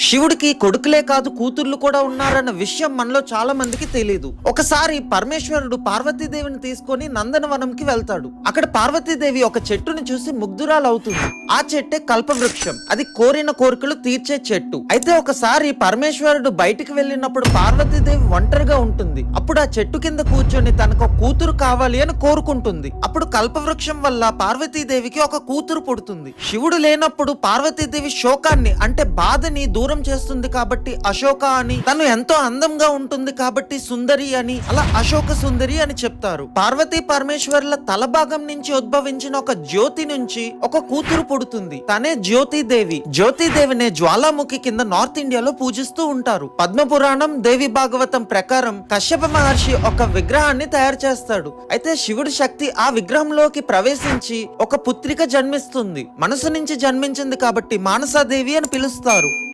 శివుడికి కొడుకులే కాదు కూతుర్లు కూడా ఉన్నారన్న విషయం మనలో చాలా మందికి తెలియదు. ఒకసారి పరమేశ్వరుడు పార్వతీదేవిని తీసుకొని నందనవనంకి వెళ్తాడు. అక్కడ పార్వతీదేవి ఒక చెట్టుని చూసి ముగ్ధురాలవుతుంది. ఆ చెట్టే కల్పవృక్షం. అది కోరిన కోరికలు తీర్చే చెట్టు. అయితే ఒకసారి పరమేశ్వరుడు బయటికి వెళ్ళినప్పుడు పార్వతీదేవి ఒంటరిగా ఉంటుంది. అప్పుడు ఆ చెట్టు కింద కూర్చొని తనకు ఒక కూతురు కావాలి అని కోరుకుంటుంది. అప్పుడు కల్పవృక్షం వల్ల పార్వతీదేవికి ఒక కూతురు పుడుతుంది. శివుడు లేనప్పుడు పార్వతీదేవి శోకాన్ని అంటే బాధని దూరం చేస్తుంది కాబట్టి అశోక అని, తను ఎంతో అందంగా ఉంటుంది కాబట్టి సుందరి అని, అలా అశోక సుందరి అని చెప్తారు. పార్వతీ పరమేశ్వర్ల తల భాగం నుంచి ఉద్భవించిన ఒక జ్యోతి నుంచి ఒక కూతురు పుడుతుంది. తనే జ్యోతిదేవి. జ్యోతిదేవినే జ్వాలాముఖి కింద నార్త్ ఇండియాలో పూజిస్తూ ఉంటారు. పద్మపురాణం, దేవి భాగవతం ప్రకారం కశ్యప మహర్షి ఒక విగ్రహాన్ని తయారు చేస్తాడు. అయితే శివుడి శక్తి ఆ విగ్రహంలోకి ప్రవేశించి ఒక పుత్రిక జన్మిస్తుంది. మనసు నుంచి జన్మించింది కాబట్టి మానసాదేవి అని పిలుస్తారు.